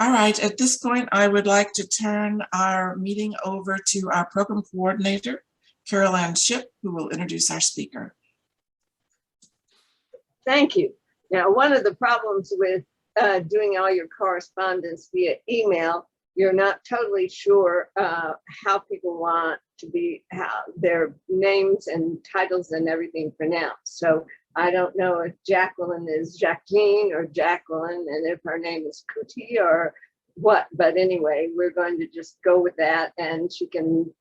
All right, at this point, I would like to turn our meeting over to our program coordinator, Caroline Ship, who will introduce our speaker. Thank you. Now, one of the problems with doing all your correspondence via email, you're not totally sure how people want to be, how their names and titles and everything pronounced. So I don't know if Jacqueline is Jacqueline or Jacqueline, and if her name is Couti or what. But anyway, we're going to just go with that, and she can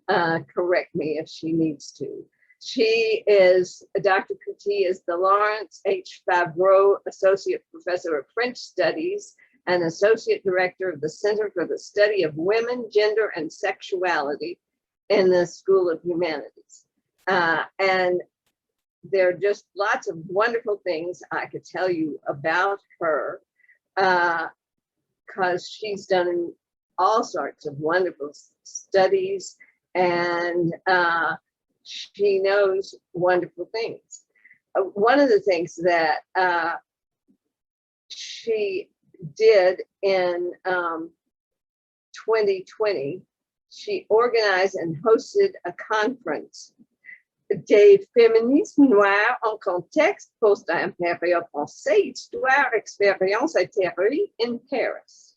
correct me if she needs to. She is, Dr. Couti is the Lawrence H. Favreau Associate Professor of French Studies and Associate Director of the Center for the Study of Women, Gender, and Sexuality in the School of Humanities. And there are just lots of wonderful things I could tell you about her, because she's done all sorts of wonderful studies, and she knows wonderful things. One of the things that she did in 2020, she organized and hosted a conference, Des féminismes noirs en contexte post-impérial français, histoire, expérience et théorie in Paris,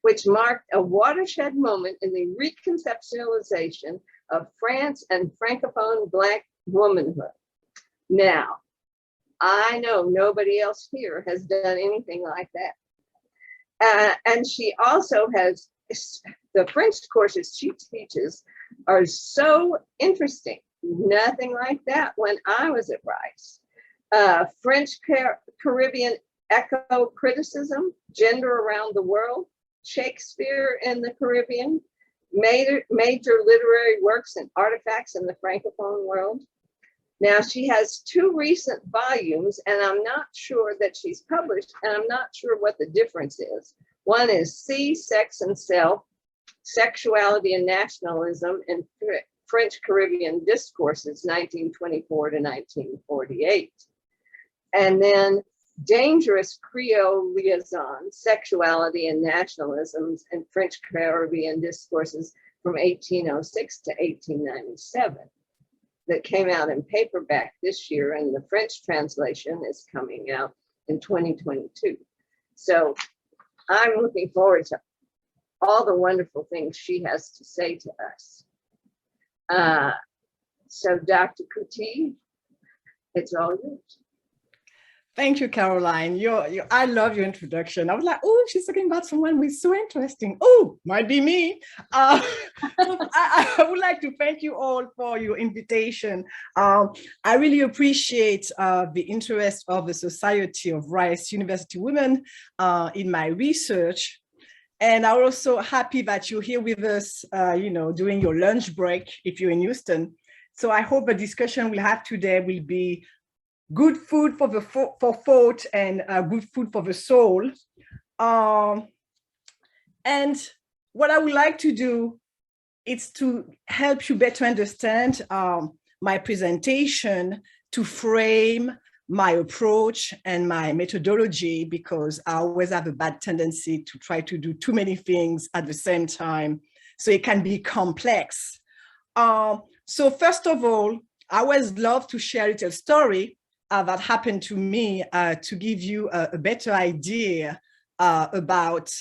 which marked a watershed moment in the reconceptualization of France and Francophone Black womanhood. Now, I know nobody else here has done anything like that. And she also has, the French courses she teaches are so interesting. Nothing like that when I was at Rice. French Caribbean echo criticism, gender around the world, Shakespeare in the Caribbean, major literary works and artifacts in the Francophone world. Now, she has 2 recent volumes, and I'm not sure that she's published, and I'm not sure what the difference is. One is See, Sex and Self, Sexuality and Nationalism in French Caribbean Discourses, 1924 to 1948. And then Dangerous Creole Liaisons, Sexuality and Nationalisms in French Caribbean Discourses from 1806 to 1897. That came out in paperback this year, and the French translation is coming out in 2022. So I'm looking forward to all the wonderful things she has to say to us. So Dr. Couti, it's all yours. Thank you, Caroline. I love your introduction. I was like, oh, she's talking about someone who is so interesting. Oh, might be me. I would like to thank you all for your invitation. I really appreciate the interest of the Society of Rice University Women in my research. And I'm also happy that you're here with us, during your lunch break, if you're in Houston. So I hope the discussion we'll have today will be good food for thought and good food for the soul. And what I would like to do is to help you better understand my presentation, to frame my approach and my methodology, because I always have a bad tendency to try to do too many things at the same time. So it can be complex. So first of all, I always love to share a little story that happened to me to give you a better idea about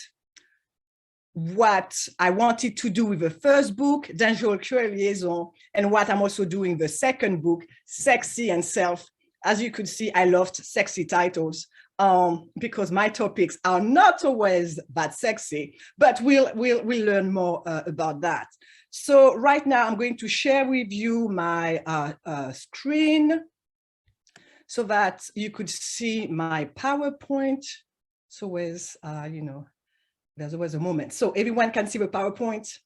what I wanted to do with the first book, Dangerous Creole Liaison, and what I'm also doing the second book, Sexy and Self. As you could see, I loved sexy titles because my topics are not always that sexy, but we'll learn more about that. So right now I'm going to share with you my screen so that you could see my PowerPoint. So always, there's always a moment. So everyone can see the PowerPoint.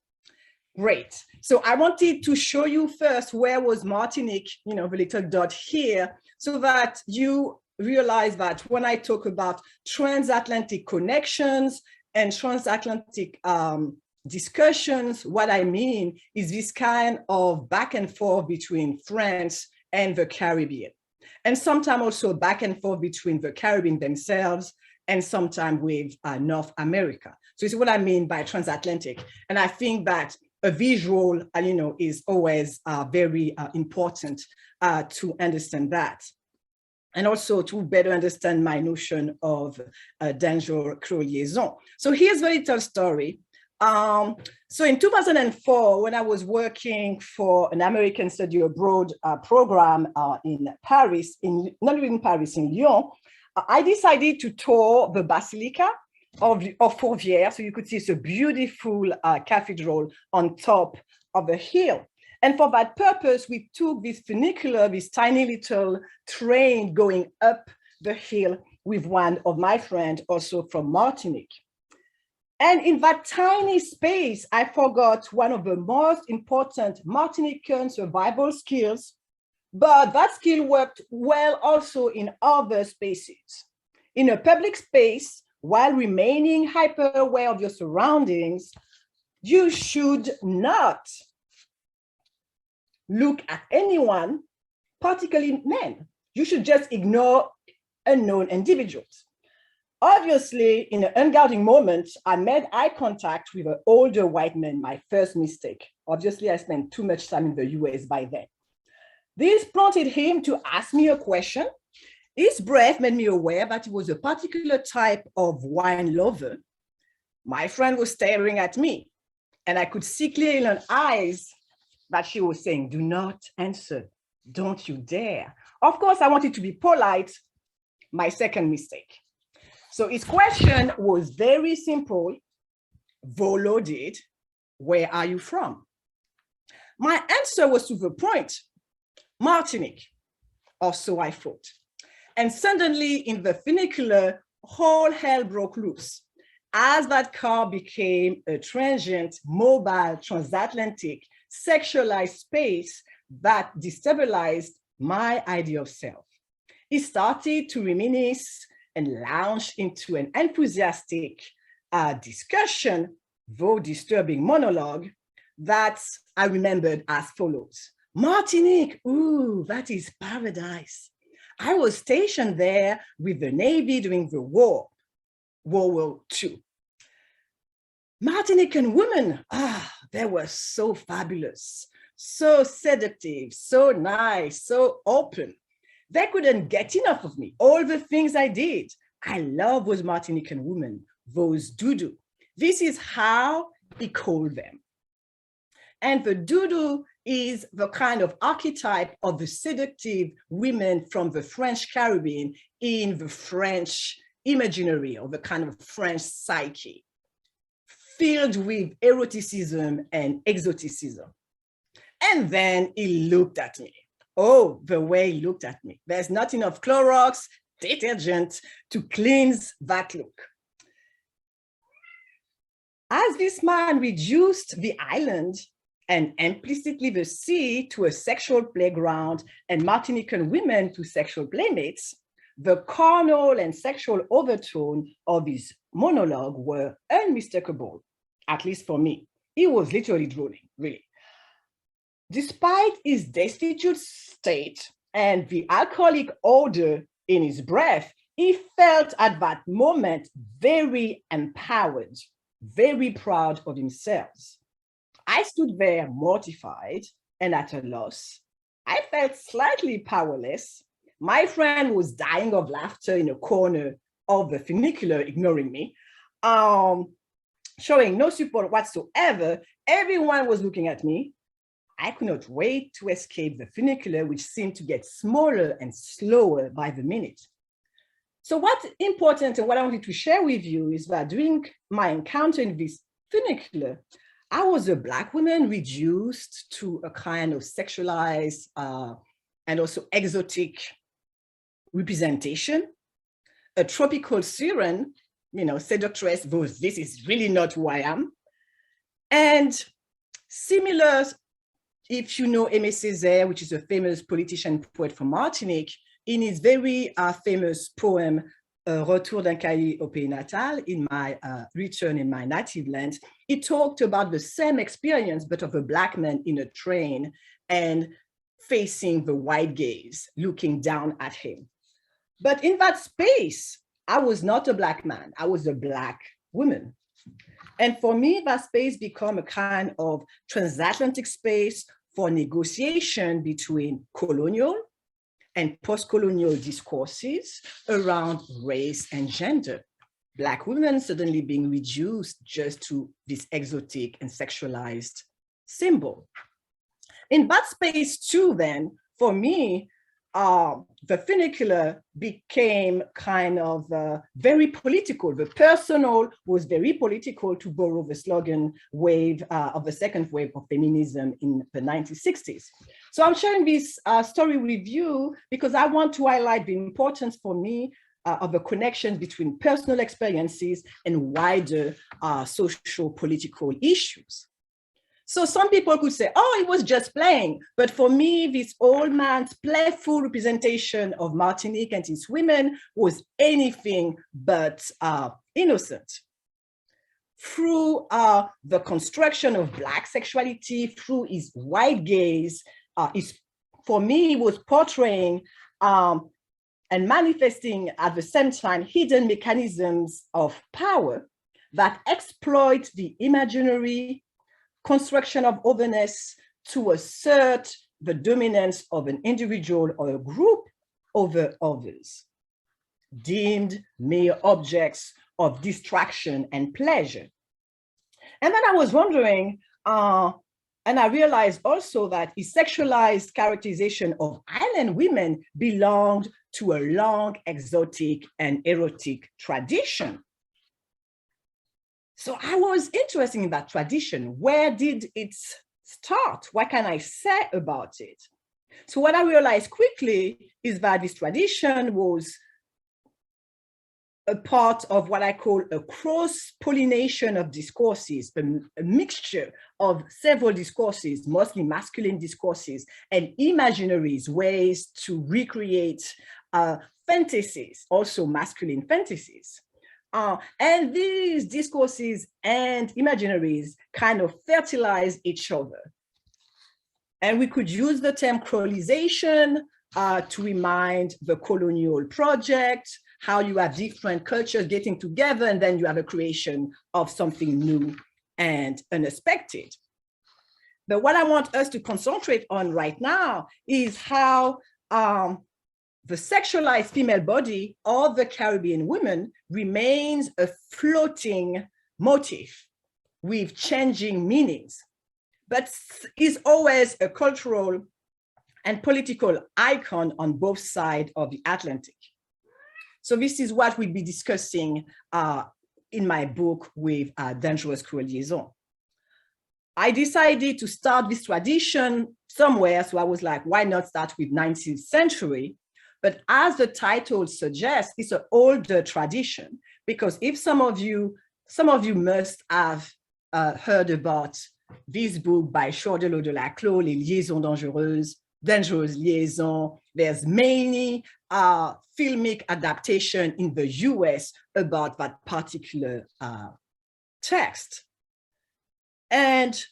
Great. So I wanted to show you first where was Martinique, the little dot here, so that you realize that when I talk about transatlantic connections and transatlantic discussions, what I mean is this kind of back and forth between France and the Caribbean. And sometimes also back and forth between the Caribbean themselves and sometimes with North America. So it's what I mean by transatlantic. And I think that a visual, is always very important to understand that. And also to better understand my notion of danger Creole liaison. So here's a little story. So in 2004, when I was working for an American study abroad program in Paris, not even Paris, in Lyon, I decided to tour the Basilica of Fourvière. So you could see it's a beautiful cathedral on top of a hill. And for that purpose, we took this funicular, this tiny little train going up the hill with one of my friends, also from Martinique. And in that tiny space, I forgot one of the most important Martinican survival skills, but that skill worked well also in other spaces. In a public space, while remaining hyper aware of your surroundings, you should not look at anyone, particularly men. You should just ignore unknown individuals. Obviously, in an unguarded moment, I made eye contact with an older white man, my first mistake. Obviously, I spent too much time in the US by then. This prompted him to ask me a question. His breath made me aware that he was a particular type of wine lover. My friend was staring at me, and I could see clearly in her eyes that she was saying, "Do not answer, don't you dare." Of course, I wanted to be polite, my second mistake. So his question was very simple, loaded, "Where are you from?" My answer was to the point, "Martinique," or so I thought. And suddenly in the funicular, all hell broke loose as that car became a transient, mobile, transatlantic, sexualized space that destabilized my idea of self. It started to reminisce and launch into an enthusiastic discussion, though disturbing monologue, that I remembered as follows. "Martinique, ooh, that is paradise. I was stationed there with the Navy during the World War II. Martinican women, they were so fabulous, so seductive, so nice, so open. They couldn't get enough of me. All the things I did. I love those Martinican women, those Doodoo." This is how he called them. And the Doodoo is the kind of archetype of the seductive women from the French Caribbean in the French imaginary, or the kind of French psyche, filled with eroticism and exoticism. And then he looked at me. Oh, the way he looked at me. There's not enough Clorox detergent to cleanse that look. As this man reduced the island and implicitly the sea to a sexual playground and Martinican women to sexual playmates, the carnal and sexual overtone of his monologue were unmistakable, at least for me. He was literally drooling, really. Despite his destitute state and the alcoholic odor in his breath, he felt at that moment very empowered, very proud of himself. I stood there mortified and at a loss. I felt slightly powerless. My friend was dying of laughter in a corner of the funicular, ignoring me, showing no support whatsoever. Everyone was looking at me. I could not wait to escape the funicular, which seemed to get smaller and slower by the minute. So what's important and what I wanted to share with you is that during my encounter in this funicular, I was a Black woman reduced to a kind of sexualized and also exotic representation, a tropical siren, seductress, though this is really not who I am. And similar, if you know Aimé Césaire, which is a famous politician poet from Martinique, in his very famous poem, Retour d'un cahier au pays natal, in my return in my native land, he talked about the same experience, but of a Black man in a train and facing the white gaze, looking down at him. But in that space, I was not a Black man, I was a Black woman. And for me, that space became a kind of transatlantic space for negotiation between colonial and post-colonial discourses around race and gender. Black women suddenly being reduced just to this exotic and sexualized symbol. In that space too, then, for me, the funicular became kind of very political. The personal was very political, to borrow the slogan wave of the second wave of feminism in the 1960s. So I'm sharing this story with you because I want to highlight the importance for me of the connection between personal experiences and wider social political issues. So some people could say, oh, it was just playing. But for me, this old man's playful representation of Martinique and its women was anything but innocent. Through the construction of Black sexuality, through his white gaze, for me, it was portraying and manifesting at the same time hidden mechanisms of power that exploit the imaginary construction of otherness to assert the dominance of an individual or a group over others, deemed mere objects of distraction and pleasure. And then I was wondering, and I realized also that his sexualized characterization of island women belonged to a long exotic and erotic tradition. So I was interested in that tradition. Where did it start? What can I say about it? So what I realized quickly is that this tradition was a part of what I call a cross-pollination of discourses, a mixture of several discourses, mostly masculine discourses and imaginaries, ways to recreate fantasies, also masculine fantasies. And these discourses and imaginaries kind of fertilize each other. And we could use the term Creolization to remind the colonial project, how you have different cultures getting together and then you have a creation of something new and unexpected. But what I want us to concentrate on right now is how the sexualized female body of the Caribbean women remains a floating motif with changing meanings, but is always a cultural and political icon on both sides of the Atlantic. So this is what we'll be discussing in my book with Dangerous Creole Liaison. I decided to start this tradition somewhere, so I was like, why not start with 19th century? But as the title suggests, it's an older tradition, because if some of you must have heard about this book by Chordelot de Laclos, Les Liaisons dangereuses, Dangerous Liaison. There's many filmic adaptation in the US about that particular text. And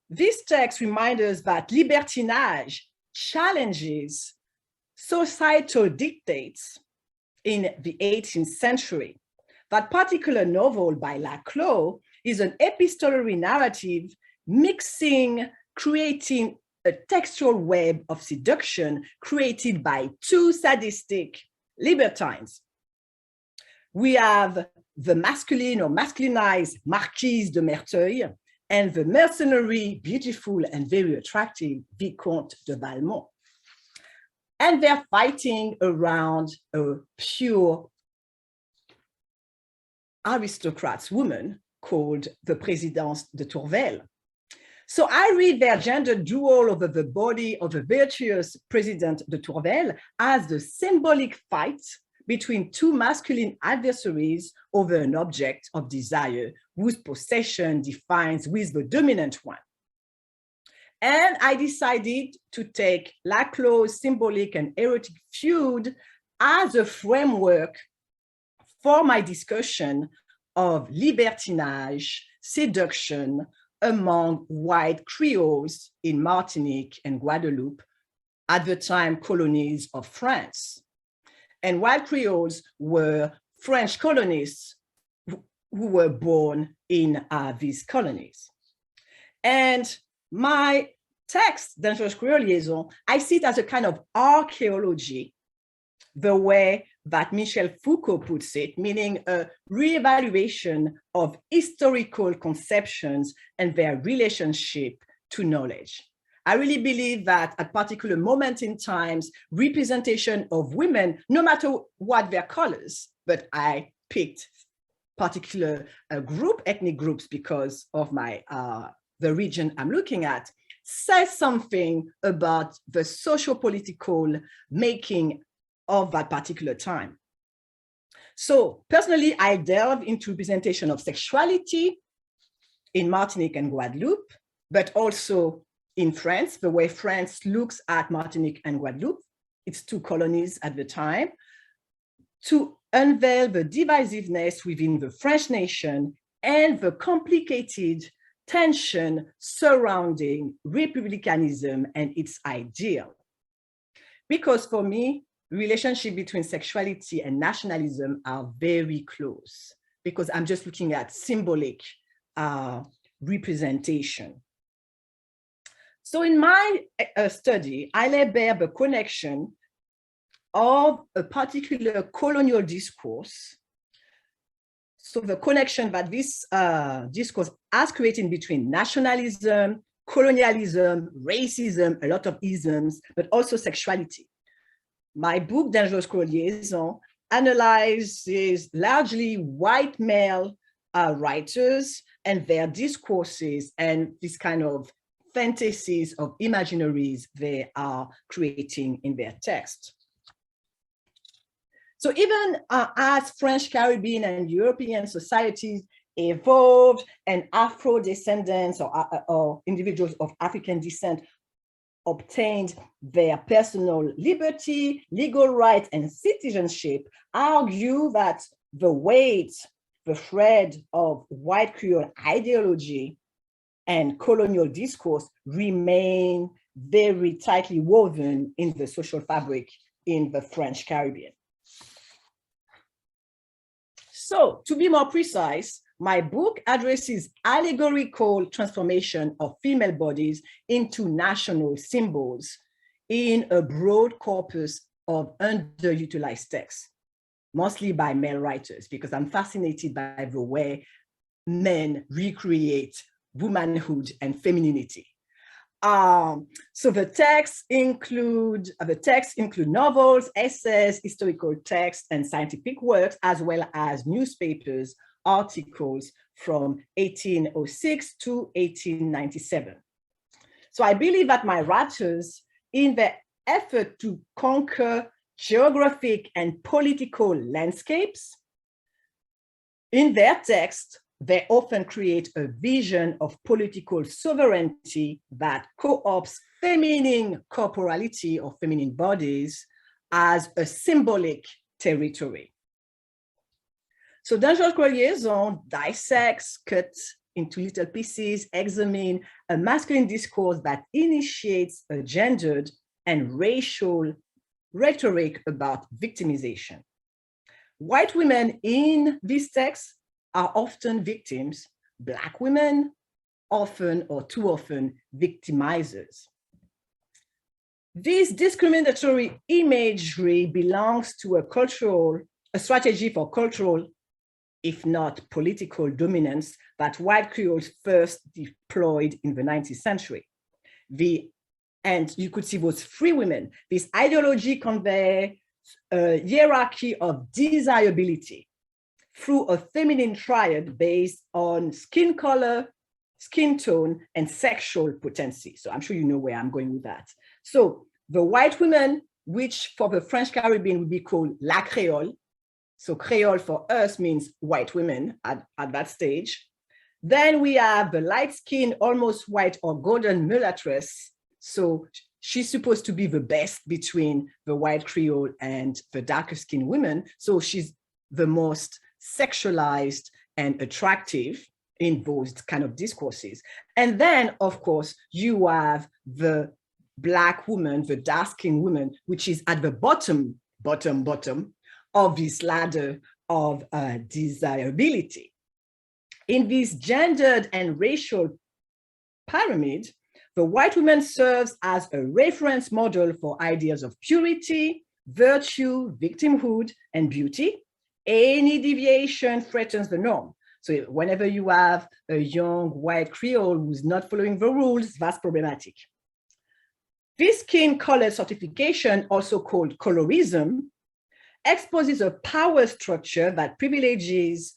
this text reminds us that libertinage challenges societal dictates in the 18th century. That particular novel by Laclos is an epistolary narrative creating a textual web of seduction created by two sadistic libertines. We have the masculine or masculinized Marquise de Merteuil and the mercenary, beautiful, and very attractive Vicomte de Valmont. And they're fighting around a pure aristocrat's woman called the Présidence de Tourvel. So I read their gender duel over the body of the virtuous President de Tourvel as the symbolic fight between two masculine adversaries over an object of desire whose possession defines who is the dominant one. And I decided to take Laclos' symbolic and erotic feud as a framework for my discussion of libertinage, seduction among white Creoles in Martinique and Guadeloupe, at the time colonies of France. And white Creoles were French colonists who were born in these colonies. And my text, Dangerous Creole Liaison, I see it as a kind of archaeology, the way that Michel Foucault puts it, meaning a reevaluation of historical conceptions and their relationship to knowledge. I really believe that at particular moments in times, representation of women, no matter what their colors, but I picked particular ethnic groups because of my the region I'm looking at, says something about the socio-political making of that particular time. So personally, I delve into representation of sexuality in Martinique and Guadeloupe, but also in France, the way France looks at Martinique and Guadeloupe, its two colonies at the time, to unveil the divisiveness within the French nation and the complicated tension surrounding republicanism and its ideal. Because for me, relationship between sexuality and nationalism are very close, because I'm just looking at symbolic representation. So in my study, I lay bare the connection of a particular colonial discourse. So the connection that this discourse has created between nationalism, colonialism, racism, a lot of isms, but also sexuality. My book, Dangerous Creole Liaison, analyzes largely white male writers and their discourses and this kind of fantasies of imaginaries they are creating in their text. So even as French, Caribbean, and European societies evolved and Afro-descendants or individuals of African descent obtained their personal liberty, legal rights, and citizenship, argue that the weight, the thread of white Creole ideology and colonial discourse remain very tightly woven in the social fabric in the French Caribbean. So to be more precise, my book addresses allegorical transformation of female bodies into national symbols in a broad corpus of underutilized texts, mostly by male writers, because I'm fascinated by the way men recreate womanhood and femininity. So the texts include novels, essays, historical texts, and scientific works, as well as newspapers, articles from 1806 to 1897. So I believe that my writers, in their effort to conquer geographic and political landscapes, in their text, they often create a vision of political sovereignty that co-opts feminine corporality or feminine bodies as a symbolic territory. So Dangerous Creole Liaison dissects, cuts into little pieces, examine a masculine discourse that initiates a gendered and racial rhetoric about victimization. White women in these texts are often victims, Black women often or too often victimizers. This discriminatory imagery belongs to a strategy for cultural, if not political, dominance that white Creoles first deployed in the 19th century. And you could see those free women. This ideology conveys a hierarchy of desirability through a feminine triad based on skin color, skin tone, and sexual potency. So I'm sure you know where I'm going with that. So the white women, which for the French Caribbean would be called La Creole. So Creole for us means white women at that stage. Then we have the light-skinned, almost white or golden mulatress. So she's supposed to be the best between the white Creole and the darker skinned women. So she's the most sexualized and attractive in those kind of discourses. And then, of course, you have the Black woman, the dark-skinned woman, which is at the bottom of this ladder of desirability. In this gendered and racial pyramid, the white woman serves as a reference model for ideas of purity, virtue, victimhood, and beauty. Any deviation threatens the norm. So whenever you have a young white Creole who's not following the rules, that's problematic. This skin color certification, also called colorism, exposes a power structure that privileges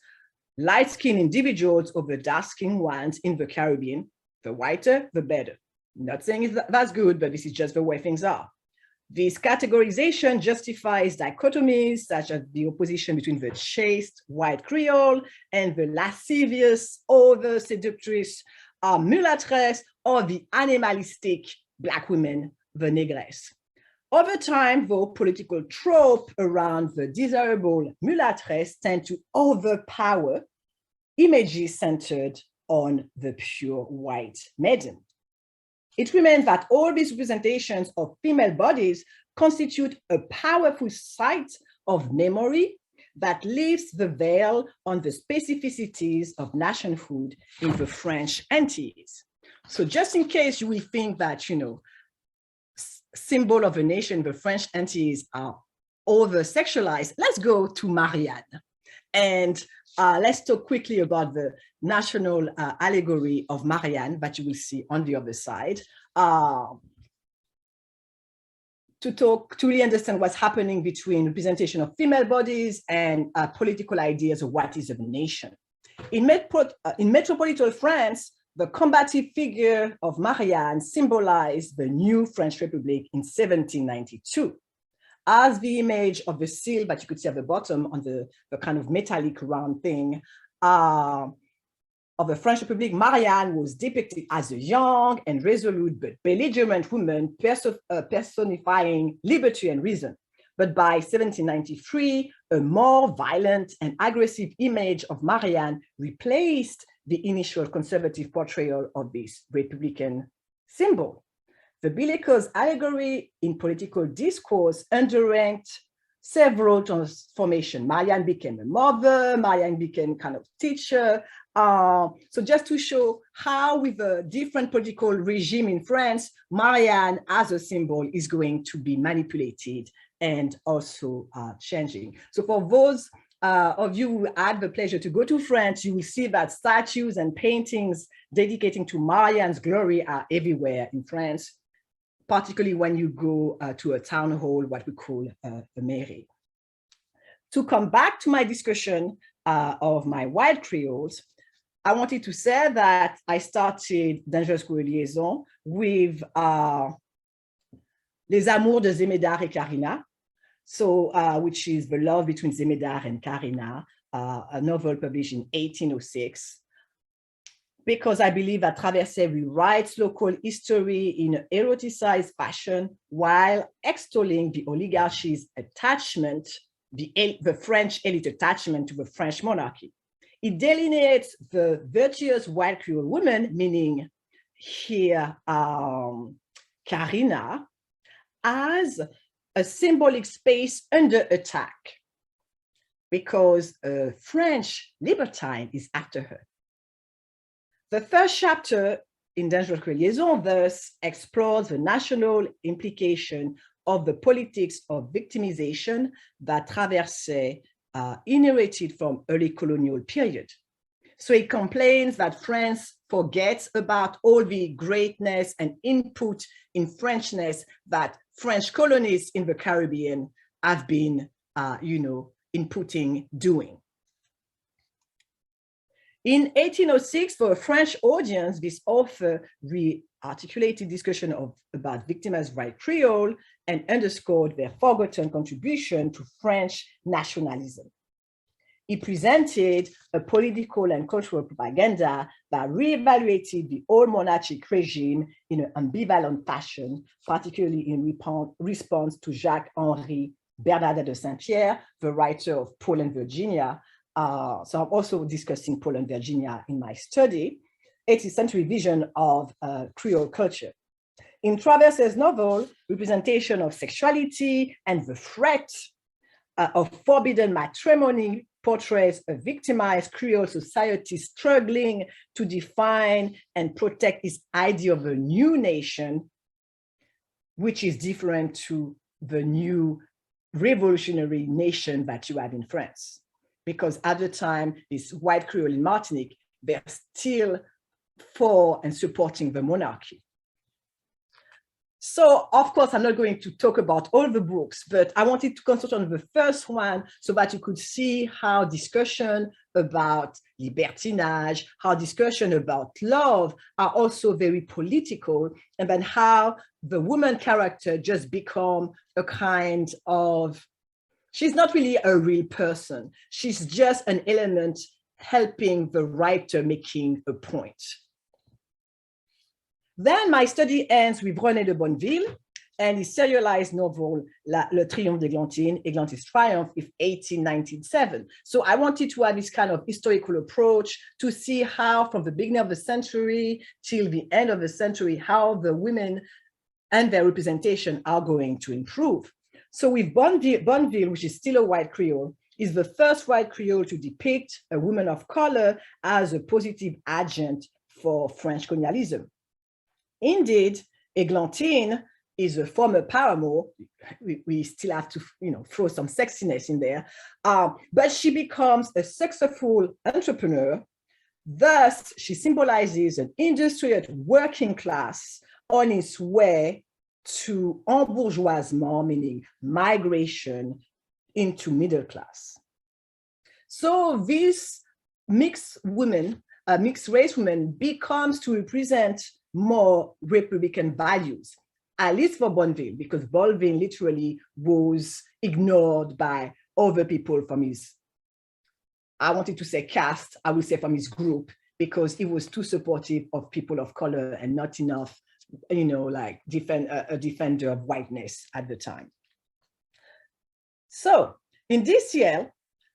light-skinned individuals over dark-skinned ones in the Caribbean. The whiter, the better. Not saying that's good, but this is just the way things are. This categorization justifies dichotomies such as the opposition between the chaste white Creole and the lascivious, over-seductress mulattress, or the animalistic Black women, the negress. Over time, though, political trope around the desirable mulattress tend to overpower images centered on the pure white maiden. It remains that all these representations of female bodies constitute a powerful site of memory that lifts the veil on the specificities of nationhood in the French Antilles. So just in case you will think that, symbol of a nation, the French Antilles are over-sexualized, let's go to Marianne. And let's talk quickly about the national allegory of Marianne that you will see on the other side. To really understand what's happening between representation of female bodies and political ideas of what is a nation. In metropolitan France, the combative figure of Marianne symbolized the new French Republic in 1792. As the image of the seal that you could see at the bottom on the kind of metallic round thing of the French Republic, Marianne was depicted as a young and resolute but belligerent woman personifying liberty and reason. But by 1793, a more violent and aggressive image of Marianne replaced the initial conservative portrayal of this Republican symbol. The bellicose allegory in political discourse underranked several transformations. Marianne became a mother, Marianne became kind of teacher. So just to show how with a different political regime in France, Marianne as a symbol is going to be manipulated and also changing. So for those of you who had the pleasure to go to France, you will see that statues and paintings dedicating to Marianne's glory are everywhere in France, particularly when you go to a town hall, what we call a mairie. To come back to my discussion of my white Creoles, I wanted to say that I started Dangerous Creole Liaison with Les Amours de Zemedar et Karina, so which is the love between Zemedar and Karina, a novel published in 1806. Because I believe that Traversée rewrites local history in an eroticized fashion while extolling the oligarchy's attachment, the French elite attachment to the French monarchy. It delineates the virtuous white Creole woman, meaning here Karina, as a symbolic space under attack because a French libertine is after her. The first chapter in Dangerous Creole Liaison thus explores the national implication of the politics of victimization that Traversée inherited from early colonial period. So it complains that France forgets about all the greatness and input in Frenchness that French colonists in the Caribbean have been, inputting, doing. In 1806, for a French audience, this author re-articulated discussion about victimized white Creole and underscored their forgotten contribution to French nationalism. He presented a political and cultural propaganda that reevaluated the old monarchic regime in an ambivalent fashion, particularly in response to Jacques-Henri Bernardin de Saint-Pierre, the writer of Paul and Virginia. So I'm also discussing Paul and Virginia in my study, 18th century vision of Creole culture. In Traversée's novel, representation of sexuality and the threat of forbidden matrimony portrays a victimized Creole society struggling to define and protect its idea of a new nation, which is different to the new revolutionary nation that you have in France. Because at the time, this white Creole in Martinique, they're still for and supporting the monarchy. So, of course, I'm not going to talk about all the books, but I wanted to concentrate on the first one so that you could see how discussion about libertinage, how discussion about love are also very political, and then how the woman character just become a kind of, she's not really a real person. She's just an element helping the writer making a point. Then my study ends with René de Bonneville and his serialized novel, Le Triomphe d'Églantine, Églantine's Triumph, of 1897. So I wanted to have this kind of historical approach to see how from the beginning of the century till the end of the century, how the women and their representation are going to improve. So with Bonneville, which is still a white Creole, is the first white Creole to depict a woman of color as a positive agent for French colonialism. Indeed, Églantine is a former paramour. We still have to, throw some sexiness in there, but she becomes a successful entrepreneur. Thus, she symbolizes an industrial working class on its way to embourgeoisement, meaning migration into middle class. So this mixed race woman becomes to represent more Republican values, at least for Bonneville, because Bonneville literally was ignored by other people from his, I wanted to say caste, I would say from his group, because he was too supportive of people of color and not enough, like a defender of whiteness at the time. So in this year,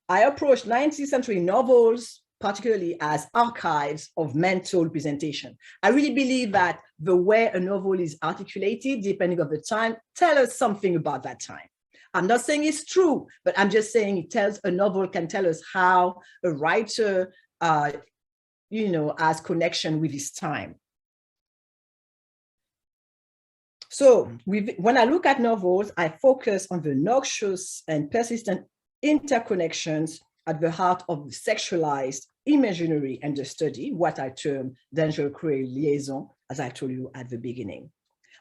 I approached 19th century novels, particularly as archives of mental representation. I really believe that the way a novel is articulated, depending on the time, tells us something about that time. I'm not saying it's true, but I'm just saying a novel can tell us how a writer, has connection with his time. So when I look at novels, I focus on the noxious and persistent interconnections at the heart of the sexualized imaginary understudy, what I term dangereux Creole liaison, as I told you at the beginning.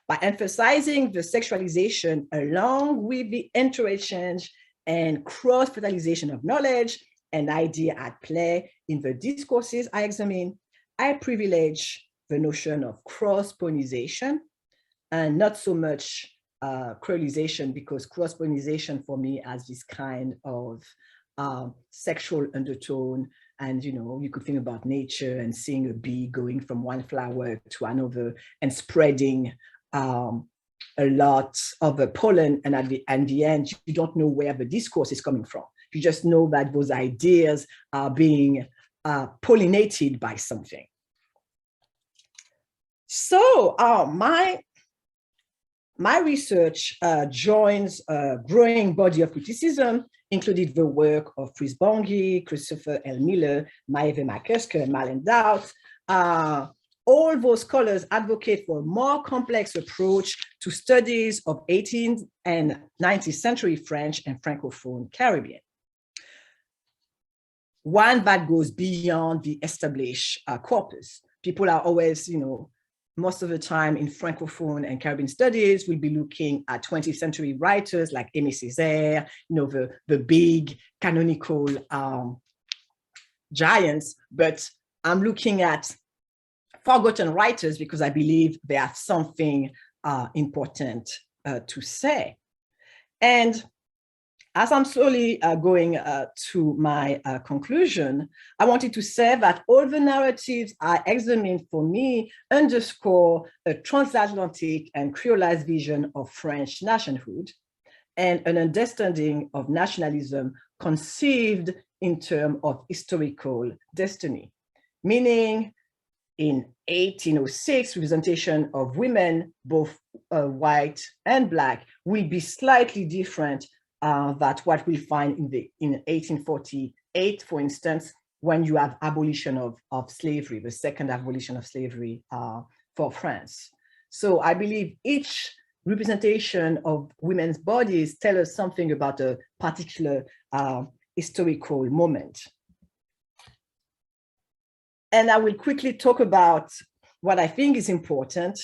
By emphasizing the sexualization along with the interchange and cross-fertilization of knowledge and idea at play in the discourses I examine, I privilege the notion of cross-pollination and not so much creolization, because cross-pollination for me has this kind of sexual undertone. And, you could think about nature and seeing a bee going from one flower to another and spreading a lot of the pollen. And at the end, you don't know where the discourse is coming from. You just know that those ideas are being pollinated by something. So my research joins a growing body of criticism, including the work of Fritz Bonghi, Christopher L. Miller, Maeve McCusker, and Marlene Doubt. All those scholars advocate for a more complex approach to studies of 18th and 19th century French and Francophone Caribbean. One that goes beyond the established corpus. People are always, most of the time in Francophone and Caribbean studies, we'll be looking at 20th century writers like Aimé Césaire, the big canonical giants, but I'm looking at forgotten writers because I believe they have something important to say. And as I'm slowly going to my conclusion, I wanted to say that all the narratives I examined for me underscore a transatlantic and Creolized vision of French nationhood and an understanding of nationalism conceived in terms of historical destiny, meaning in 1806, representation of women, both white and Black, will be slightly different than what we find in 1840, 1858, for instance, when you have abolition of slavery, the second abolition of slavery for France. So I believe each representation of women's bodies tell us something about a particular historical moment. And I will quickly talk about what I think is important,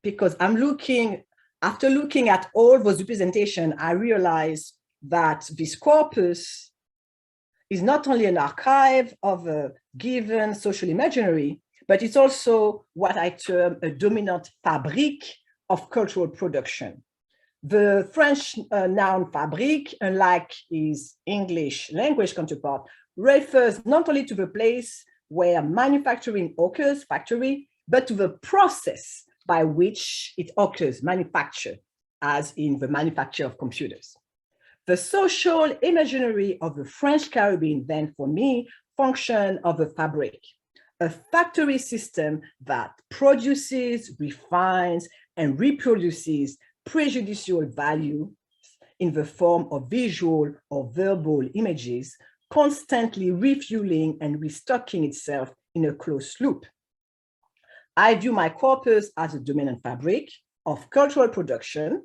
because after looking at all those representations, I realized that this corpus is not only an archive of a given social imaginary, but it's also what I term a dominant fabrique of cultural production. The French noun fabrique, unlike his English language counterpart, refers not only to the place where manufacturing occurs, factory, but to the process by which it occurs, manufacture, as in the manufacture of computers. The social imaginary of the French Caribbean then, for me, function of a fabric, a factory system that produces, refines, and reproduces prejudicial value in the form of visual or verbal images, constantly refueling and restocking itself in a closed loop. I view my corpus as a dominant fabric of cultural production,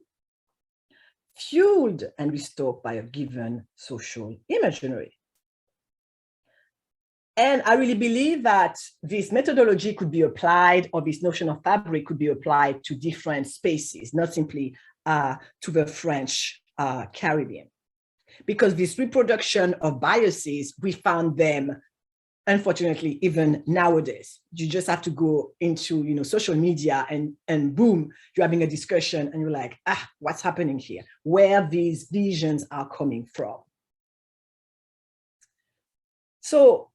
fueled and restored by a given social imaginary. And I really believe that this methodology could be applied, or this notion of fabric could be applied to different spaces, not simply to the French Caribbean. Because this reproduction of biases, we found them, unfortunately, even nowadays. You just have to go into social media and boom, you're having a discussion and you're like, what's happening here? Where these visions are coming from. So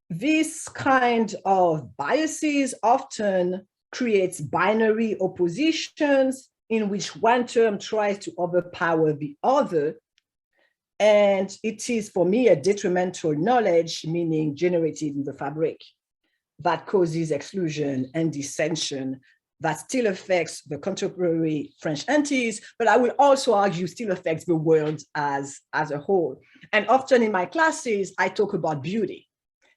this kind of biases often creates binary oppositions in which one term tries to overpower the other. And it is, for me, a detrimental knowledge, meaning generated in the fabric, that causes exclusion and dissension that still affects the contemporary French entities, but I will also argue still affects the world as a whole. And often in my classes, I talk about beauty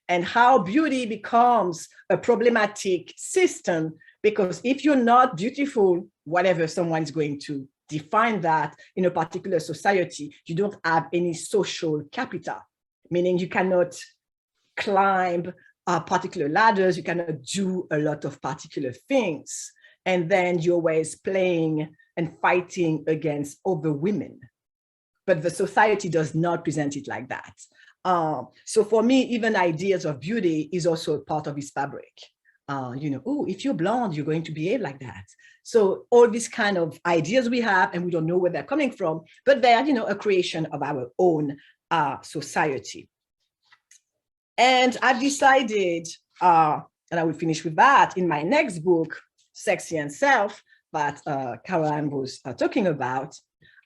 and how beauty becomes a problematic system, because if you're not beautiful, whatever someone's going to define that in a particular society, you don't have any social capital, meaning you cannot climb particular ladders, you cannot do a lot of particular things. And then you're always playing and fighting against other women. But the society does not present it like that. So for me, even ideas of beauty is also a part of this fabric. Oh, if you're blonde, you're going to behave like that. So all these kind of ideas we have, and we don't know where they're coming from, but they're, a creation of our own society. And I've decided, and I will finish with that, in my next book, Sexy and Self, that Caroline was talking about,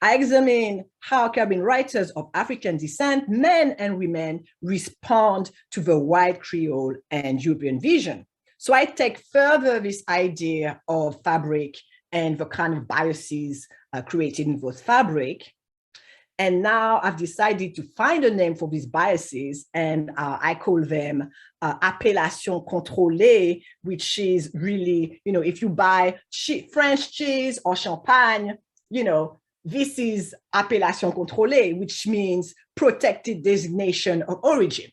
I examine how Caribbean writers of African descent, men and women, respond to the white Creole and European vision. So I take further this idea of fabric and the kind of biases created in those fabric. And now I've decided to find a name for these biases, and I call them appellation contrôlée, which is really, if you buy French cheese or champagne, this is appellation contrôlée, which means protected designation of origin.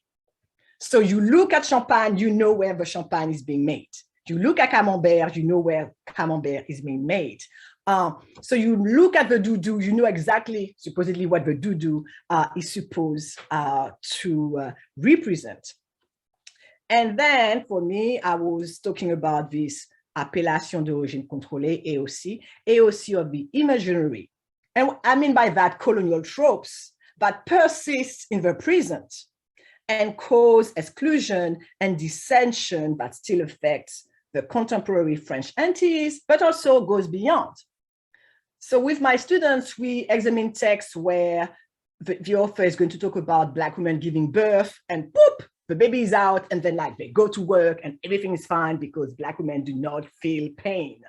So you look at champagne, you know where the champagne is being made. You look at camembert, you know where camembert is being made. So you look at the doodoo, you know exactly, supposedly, what the doodoo is supposed to represent. And then for me, I was talking about this appellation d'origine contrôlée, AOC of the imaginary. And I mean by that colonial tropes that persist in the present and cause exclusion and dissension that still affects the contemporary French entities, but also goes beyond. So with my students, we examine texts where the author is going to talk about Black women giving birth, and poof, the baby is out, and then they go to work and everything is fine because Black women do not feel pain.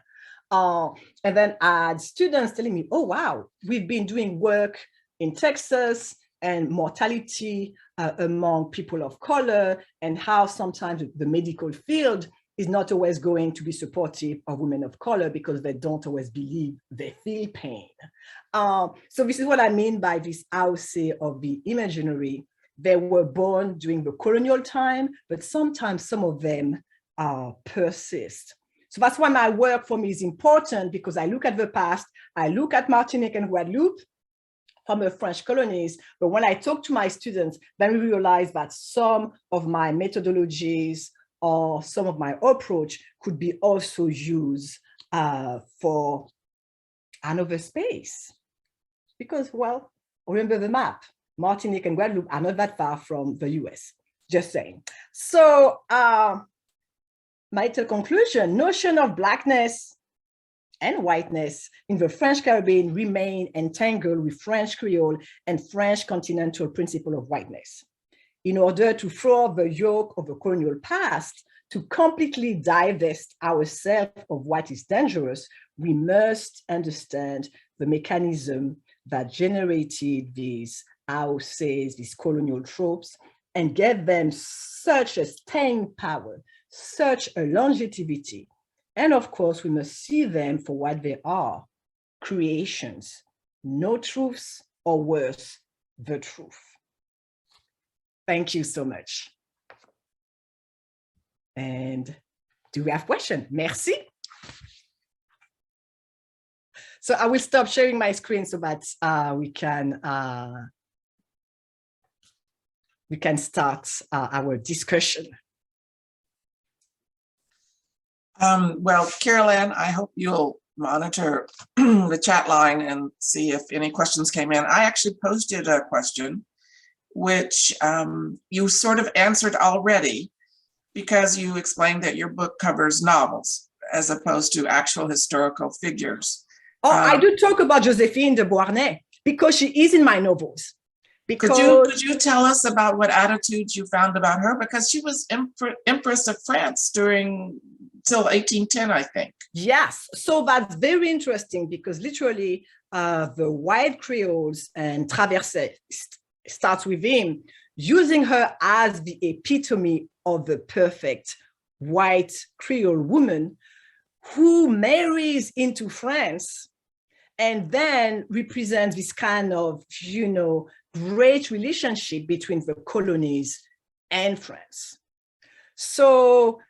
And then I had students telling me, oh, wow, we've been doing work in Texas and mortality among people of color, and how sometimes the medical field is not always going to be supportive of women of color because they don't always believe they feel pain. So this is what I mean by this outset of the imaginary. They were born during the colonial time, but sometimes some of them persist. So that's why my work for me is important, because I look at the past, I look at Martinique and Guadeloupe from the French colonies, but when I talk to my students, then we realize that some of my methodologies or some of my approach could be also used for another space. Because, well, remember the map, Martinique and Guadeloupe are not that far from the US, just saying. So my little conclusion, notion of Blackness and whiteness in the French Caribbean remain entangled with French Creole and French continental principle of whiteness. In order to throw off the yoke of the colonial past, to completely divest ourselves of what is dangerous, we must understand the mechanism that generated these houses, these colonial tropes, and give them such a staying power, such a longevity. And of course, we must see them for what they are, creations, no truths, or worse, the truth. Thank you so much. And do we have questions? Merci. So I will stop sharing my screen so that we can start our discussion. Well, Carolyn, I hope you'll monitor the chat line and see if any questions came in. I actually posted a question, which you sort of answered already, because you explained that your book covers novels as opposed to actual historical figures. Oh, I do talk about Josephine de Beauvoir because she is in my novels. Because could you tell us about what attitudes you found about her? Because she was Empress of France till 1810, I think. Yes, so that's very interesting, because literally the white Creoles and Traversé starts with him, using her as the epitome of the perfect white Creole woman who marries into France and then represents this kind of, great relationship between the colonies and France. So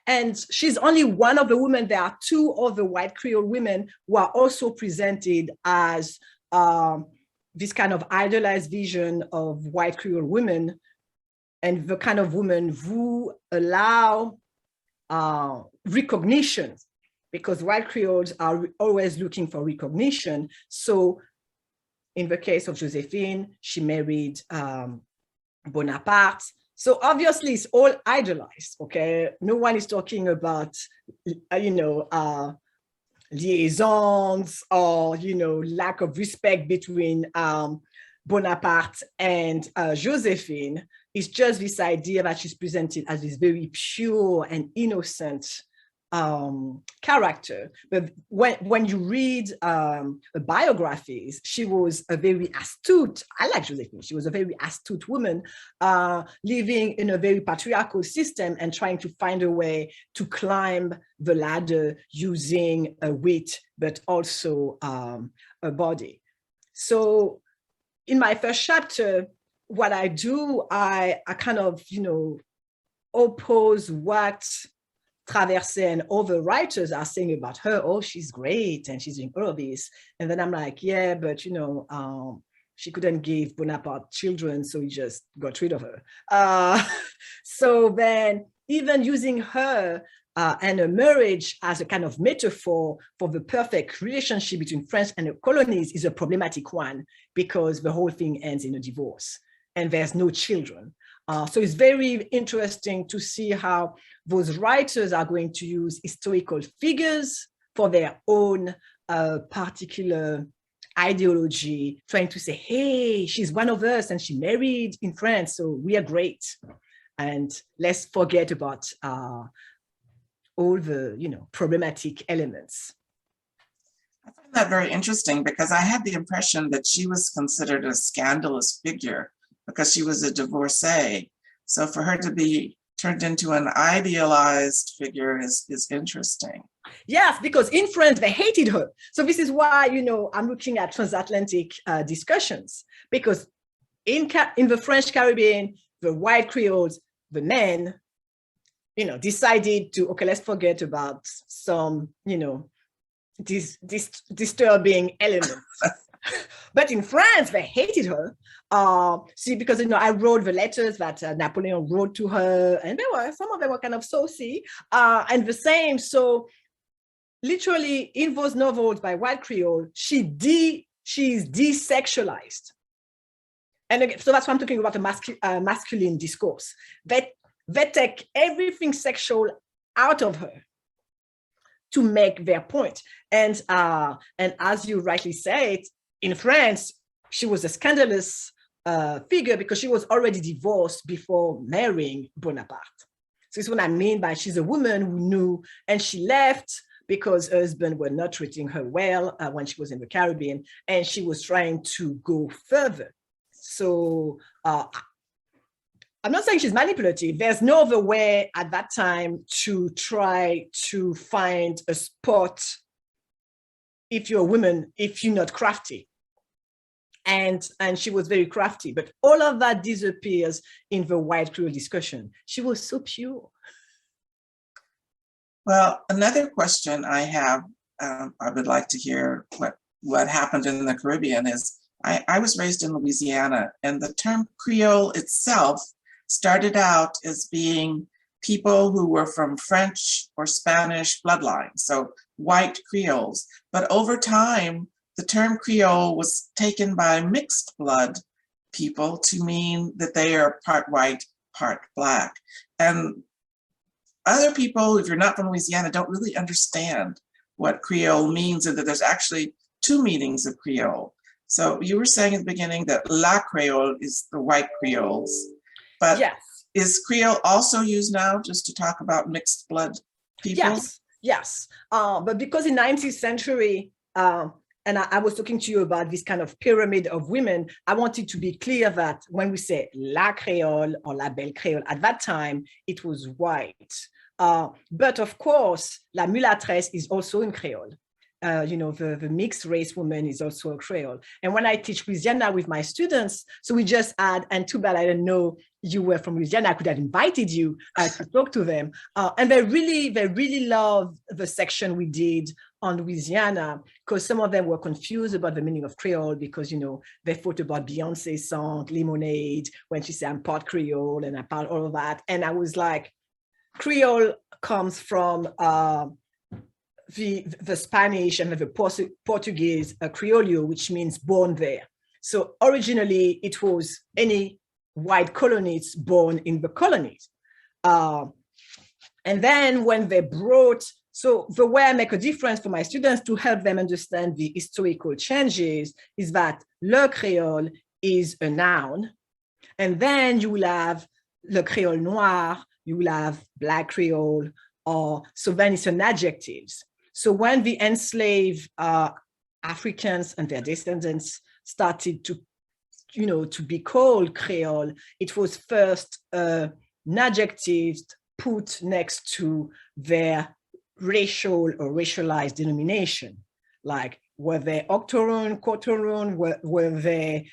and she's only one of the women. There are two other white Creole women who are also presented as this kind of idealized vision of white Creole women, and the kind of women who allow recognition, because white Creoles are always looking for recognition. So in the case of Josephine, she married Bonaparte. So obviously it's all idealized, okay? No one is talking about, liaisons or, lack of respect between Bonaparte and Josephine. It's just this idea that she's presented as this very pure and innocent character. But when you read biographies, she was a very astute, I like Josephine, she was a very astute woman living in a very patriarchal system and trying to find a way to climb the ladder using a wit, but also a body. So in my first chapter, what I do, I kind of, oppose what Traversé and other writers are saying about her. Oh, she's great and she's doing all of this. And then I'm like, yeah, but she couldn't give Bonaparte children, so he just got rid of her. So then even using her and her marriage as a kind of metaphor for the perfect relationship between France and the colonies is a problematic one, because the whole thing ends in a divorce and there's no children. So it's very interesting to see how those writers are going to use historical figures for their own particular ideology, trying to say, hey, she's one of us and she married in France, so we are great. And let's forget about all the, problematic elements. I find that very interesting because I had the impression that she was considered a scandalous figure because she was a divorcee. So for her to be turned into an idealized figure is interesting. Yes, because in France, they hated her. So this is why, I'm looking at transatlantic discussions, because in the French Caribbean, the white Creoles, the men, decided to, okay, let's forget about some, this disturbing elements. But in France, they hated her. See, because I wrote the letters that Napoleon wrote to her, and some of them were kind of saucy, and the same. So literally, in those novels by white Creole, she is desexualized, and again, so that's why I'm talking about the masculine discourse. They take everything sexual out of her to make their point. And as you rightly said, in France, she was a scandalous figure because she was already divorced before marrying Bonaparte. So this is what I mean by she's a woman who knew, and she left because her husband were not treating her well when she was in the Caribbean, and she was trying to go further. So I'm not saying she's manipulative. There's no other way at that time to try to find a spot if you're a woman, if you're not crafty. And she was very crafty, but all of that disappears in the white Creole discussion. She was so pure. Well, another question I have, I would like to hear what happened in the Caribbean is, I was raised in Louisiana, and the term Creole itself started out as being people who were from French or Spanish bloodline, so white Creoles. But over time, the term Creole was taken by mixed blood people to mean that they are part white, part Black. And other people, if you're not from Louisiana, don't really understand what Creole means, and that there's actually two meanings of Creole. So you were saying at the beginning that La Creole is the white Creoles, but yes. Is Creole also used now just to talk about mixed blood people? Yes. But because in 19th century, and I was talking to you about this kind of pyramid of women, I wanted to be clear that when we say La Creole or La Belle Creole, at that time, it was white. But of course, La Mulâtresse is also in Creole. The mixed race woman is also a Creole. And when I teach Louisiana with my students, so we just add, and too bad I didn't know you were from Louisiana, I could have invited you to talk to them. And they really love the section we did on Louisiana, because some of them were confused about the meaning of Creole because, they thought about Beyonce's song, Lemonade, when she said, I'm part Creole and I part all of that. And I was like, Creole comes from the Spanish and the Portuguese Criollo, which means born there. So originally it was any white colonists born in the colonies. And then when they brought, so the way I make a difference for my students to help them understand the historical changes is that Le Creole is a noun. And then you will have Le Creole Noir, you will have Black Creole, so then it's an adjective. So when the enslaved Africans and their descendants started to be called Creole, it was first an adjective put next to their racial or racialized denomination, like were they Octoroon, Quartoroon, were they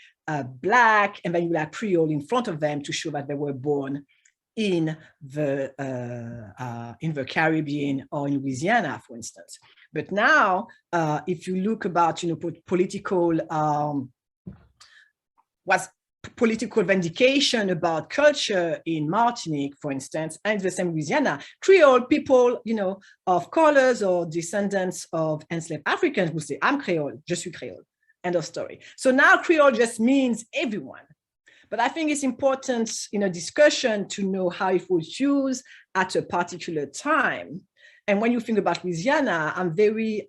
Black, and then you had Creole in front of them to show that they were born in the Caribbean or in Louisiana, for instance. But now, if you look about political vindication about culture in Martinique, for instance, and the same Louisiana, Creole people, of colors or descendants of enslaved Africans will say, I'm Creole, je suis Creole, end of story. So now Creole just means everyone. But I think it's important in a discussion to know how it was used at a particular time. And when you think about Louisiana, I'm very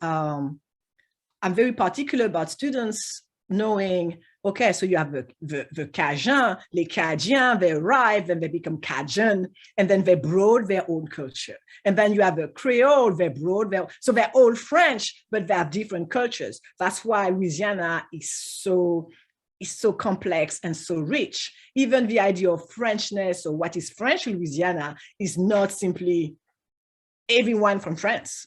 particular about students knowing Okay, so you have the Cajun, les Cajuns, they arrive and they become Cajun, and then they broad their own culture. And then you have the Creole, they broad their, so they're all French, but they're different cultures. That's why Louisiana is so complex and so rich. Even the idea of Frenchness or what is French in Louisiana is not simply everyone from France.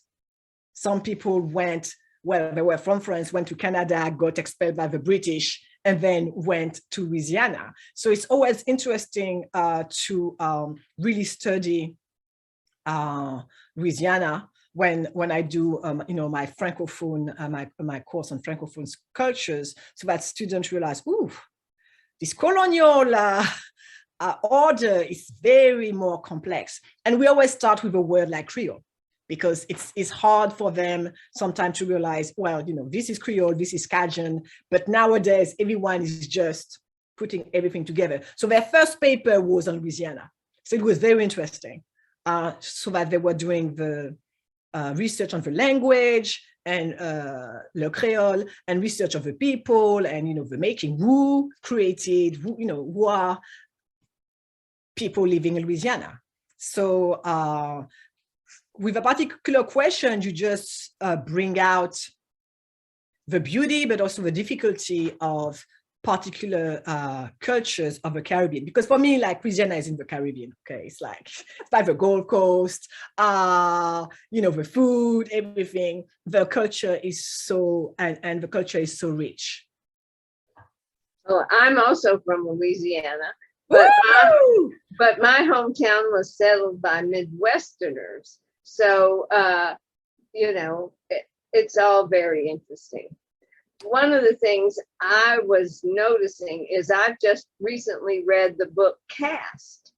Some people went, well, they were from France, went to Canada, got expelled by the British, and then went to Louisiana. So it's always interesting to really study Louisiana when I do my Francophone, my course on Francophone cultures, so that students realize, ooh, this colonial order is very more complex. And we always start with a word like Creole, because it's hard for them sometimes to realize, well, this is Creole, this is Cajun, but nowadays everyone is just putting everything together. So their first paper was on Louisiana. So it was very interesting. So that they were doing the research on the language and le Creole, and research of the people, and the making, who created, who are people living in Louisiana. So with a particular question, you just bring out the beauty, but also the difficulty of particular cultures of the Caribbean. Because for me, like, Louisiana is in the Caribbean, okay? It's like the Gold Coast, the food, everything. The culture is so, and the culture is so rich. Well, I'm also from Louisiana, but my hometown was settled by Midwesterners. So, it's all very interesting. One of the things I was noticing is I've just recently read the book Caste.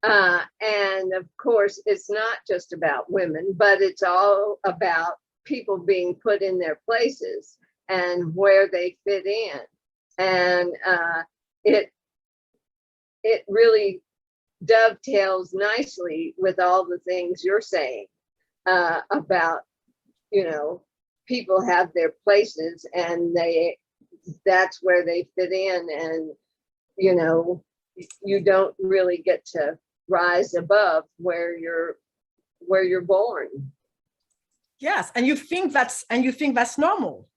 And of course, it's not just about women, but it's all about people being put in their places and where they fit in. And it really dovetails nicely with all the things you're saying about, people have their places and that's where they fit in, and you don't really get to rise above where you're born. Yes, and you think that's normal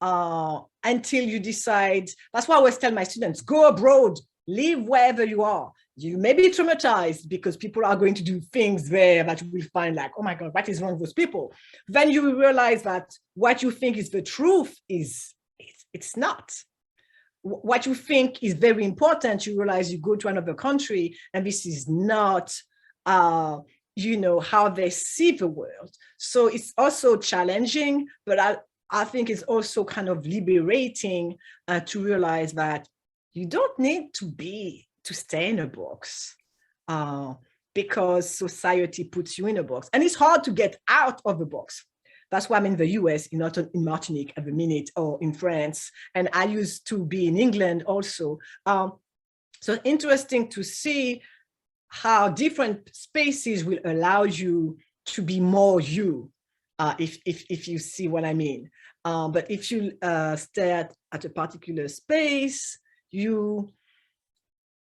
until you decide. That's why I always tell my students, go abroad, live wherever you are. You may be traumatized because people are going to do things there that you will find like, oh my God, what is wrong with those people? Then you will realize that what you think is the truth it's not. What you think is very important, you realize you go to another country and this is not, how they see the world. So it's also challenging, but I think it's also kind of liberating to realize that you don't need to stay in a box because society puts you in a box. And it's hard to get out of the box. That's why I'm in the US, not in Martinique at the minute, or in France. And I used to be in England also. So interesting to see how different spaces will allow you to be more you, if you see what I mean. But if you stay at a particular space, you're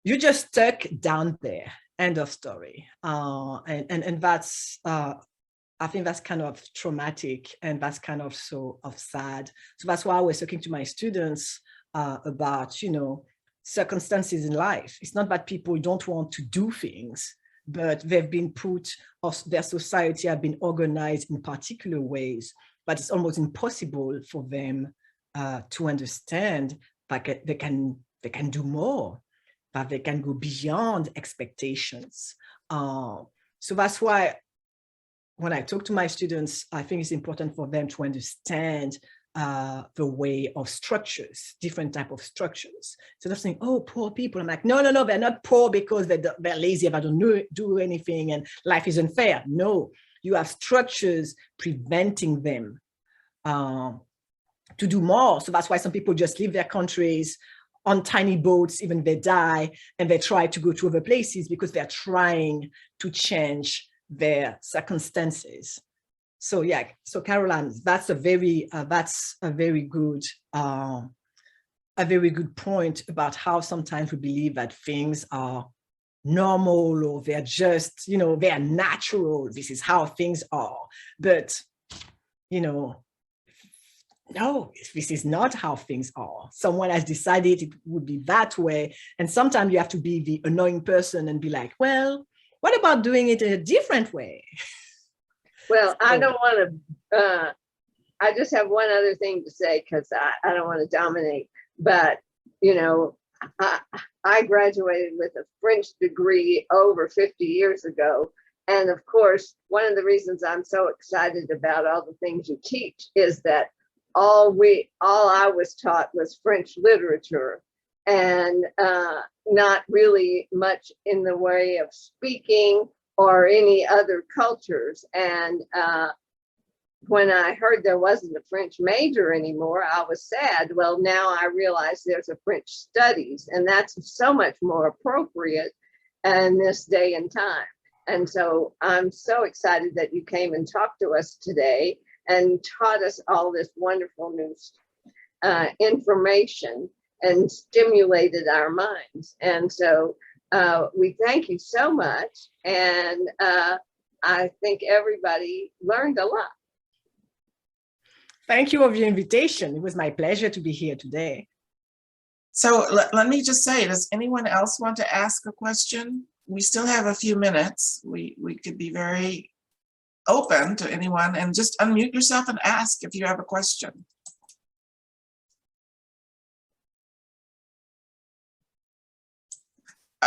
just stuck down there, end of story. And that's, I think that's kind of traumatic, and that's kind of sad. So that's why I was talking to my students about, circumstances in life. It's not that people don't want to do things, but they've been put, or their society have been organized in particular ways, but it's almost impossible for them to understand that they can do more, that they can go beyond expectations. So that's why when I talk to my students, I think it's important for them to understand the way of structures, different type of structures. So they're saying, oh, poor people. I'm like, no, they're not poor because they're lazy, if I don't do anything and life is unfair. No, you have structures preventing them to do more. So that's why some people just leave their countries on tiny boats, even they die, and they try to go to other places because they're trying to change their circumstances. So yeah, so Caroline, that's a very good a very good point about how sometimes we believe that things are normal or they're just, they're natural. This is how things are. But, no, this is not how things are. Someone has decided it would be that way. And sometimes you have to be the annoying person and be like, well, what about doing it in a different way? Well, I don't want to, I just have one other thing to say because I don't want to dominate, but, I graduated with a French degree over 50 years ago. And of course, one of the reasons I'm so excited about all the things you teach is that all I was taught was French literature and not really much in the way of speaking or any other cultures. And when I heard there wasn't a French major anymore, I was sad. Well, now I realize there's a French studies, and that's so much more appropriate in this day and time. And so I'm so excited that you came and talked to us today and taught us all this wonderful new information and stimulated our minds. And so we thank you so much. And I think everybody learned a lot. Thank you for your invitation. It was my pleasure to be here today. So let me just say, does anyone else want to ask a question? We still have a few minutes. We could be very open to anyone, and just unmute yourself and ask if you have a question.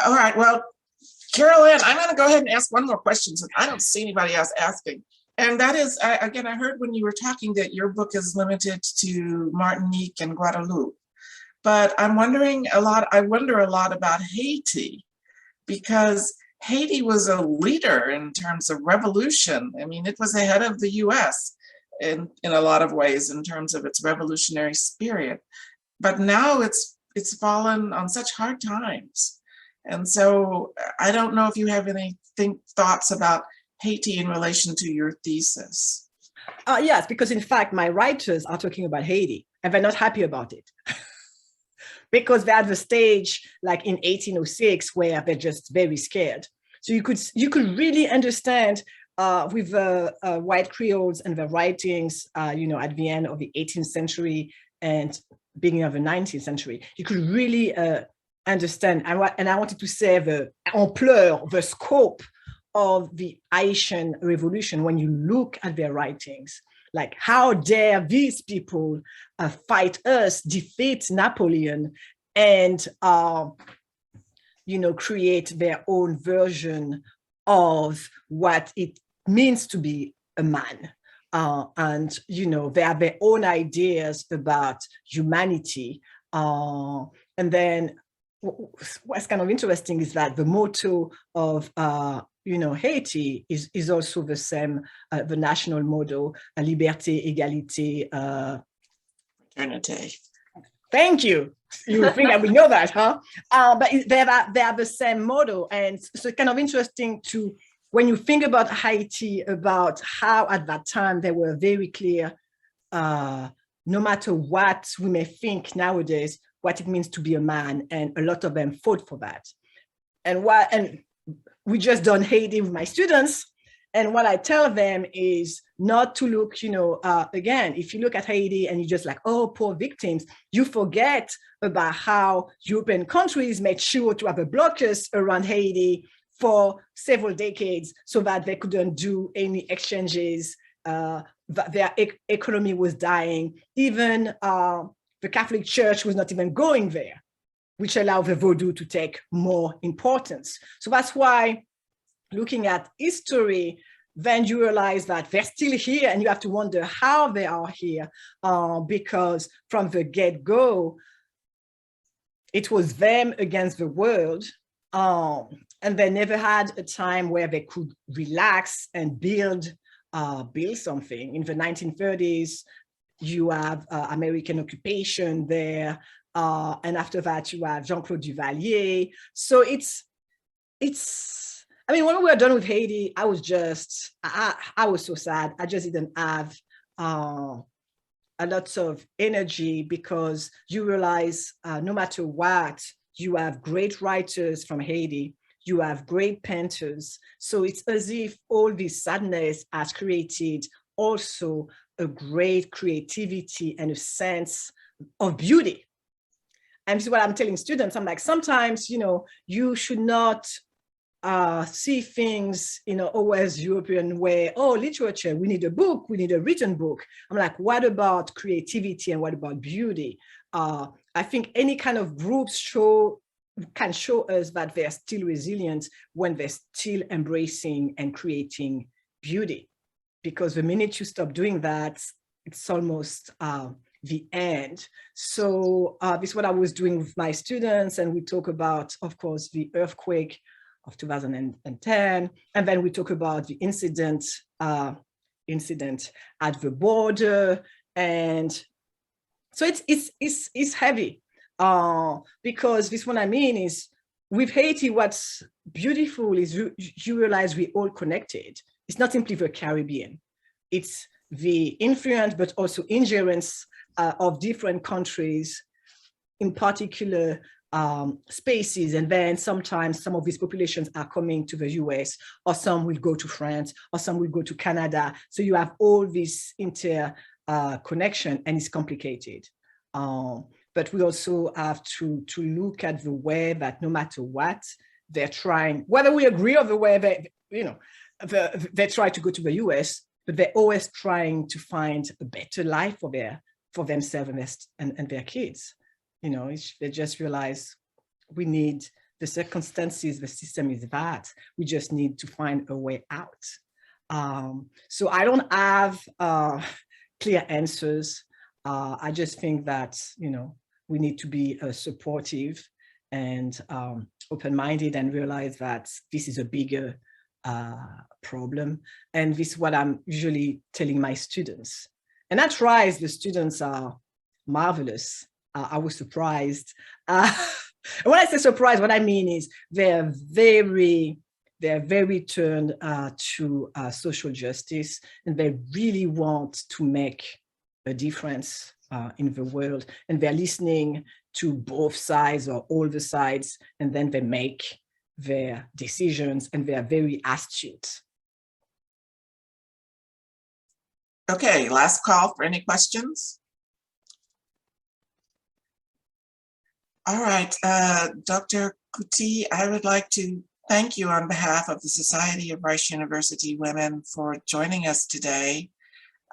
All right, well, Carolyn, I'm going to go ahead and ask one more question since I don't see anybody else asking. And that is, again, I heard when you were talking that your book is limited to Martinique and Guadeloupe, but I wonder a lot about Haiti, because Haiti was a leader in terms of revolution. I mean, it was ahead of the US in a lot of ways in terms of its revolutionary spirit, but now it's fallen on such hard times. And so I don't know if you have any thoughts about Haiti in relation to your thesis. Yes, because in fact, my writers are talking about Haiti and they're not happy about it. Because they're at the stage like in 1806 where they're just very scared. So you could really understand with the white Creoles and the writings, at the end of the 18th century and beginning of the 19th century, you could really understand. And I wanted to say the ampleur, the scope of the Haitian revolution when you look at their writings. Like, how dare these people fight us, defeat Napoleon, and create their own version of what it means to be a man. And they have their own ideas about humanity. And then what's kind of interesting is that the motto of Haiti is also the same, the national motto, liberté, égalité, Fraternité. Thank you. You think I would know that, huh? But they have the same motto. And so it's kind of interesting when you think about Haiti, about how at that time they were very clear, no matter what we may think nowadays, what it means to be a man. And a lot of them fought for that. And we just done Haiti with my students. And what I tell them is not to look, again, if you look at Haiti and you're just like, oh, poor victims, you forget about how European countries made sure to have a blockade around Haiti for several decades so that they couldn't do any exchanges, that their economy was dying. Even the Catholic Church was not even going there, which allowed the Voodoo to take more importance. So that's why looking at history, then you realize that they're still here and you have to wonder how they are here, because from the get-go, it was them against the world. And they never had a time where they could relax and build something. In the 1930s, you have American occupation there. And after that, you have Jean-Claude Duvalier. So I mean, when we were done with Haiti, I was so sad. I just didn't have a lot of energy because you realize no matter what, you have great writers from Haiti, you have great painters. So it's as if all this sadness has created also a great creativity and a sense of beauty. And this is what I'm telling students. I'm like, sometimes, you should not see things, always European way. Oh, literature, we need a book, we need a written book. I'm like, what about creativity and what about beauty? I think any kind of groups can show us that they're still resilient when they're still embracing and creating beauty. Because the minute you stop doing that, it's almost the end. So this is what I was doing with my students, and we talk about, of course, the earthquake of 2010, and then we talk about the incident at the border, and so it's heavy because this what I mean is with Haiti, what's beautiful is you realize we're all connected. It's not simply the Caribbean; it's the influence, but also ingerence of different countries, in particular spaces. And then sometimes some of these populations are coming to the US, or some will go to France, or some will go to Canada. So you have all this connection, and it's complicated. But we also have to look at the way that no matter what, they're trying, whether we agree or the way they try to go to the US, but they're always trying to find a better life for themselves and their kids. They just realize we need the circumstances, the system is that, we just need to find a way out. So I don't have clear answers. I just think that, we need to be supportive and open-minded and realize that this is a bigger problem. And this is what I'm usually telling my students. And at RISE, the students are marvelous. I was surprised. When I say surprised, what I mean is they're very turned to social justice, and they really want to make a difference in the world. And they're listening to both sides or all the sides, and then they make their decisions, and they are very astute. Okay, last call for any questions. All right, Dr. Couti, I would like to thank you on behalf of the Society of Rice University Women for joining us today.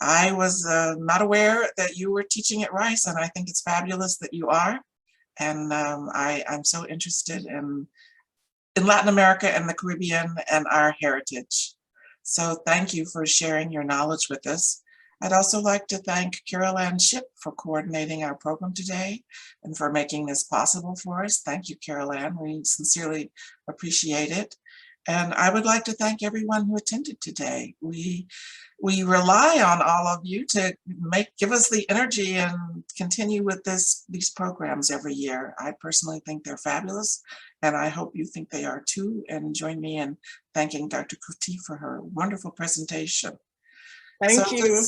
I was not aware that you were teaching at Rice, and I think it's fabulous that you are. And I'm so interested in Latin America and the Caribbean and our heritage. So thank you for sharing your knowledge with us. I'd also like to thank Carol Ship for coordinating our program today and for making this possible for us. Thank you, Carol. We sincerely appreciate it. And I would like to thank everyone who attended today. We rely on all of you to give us the energy and continue with these programs every year. I personally think they're fabulous, and I hope you think they are too. And join me in thanking Dr. Couti for her wonderful presentation. Thank you.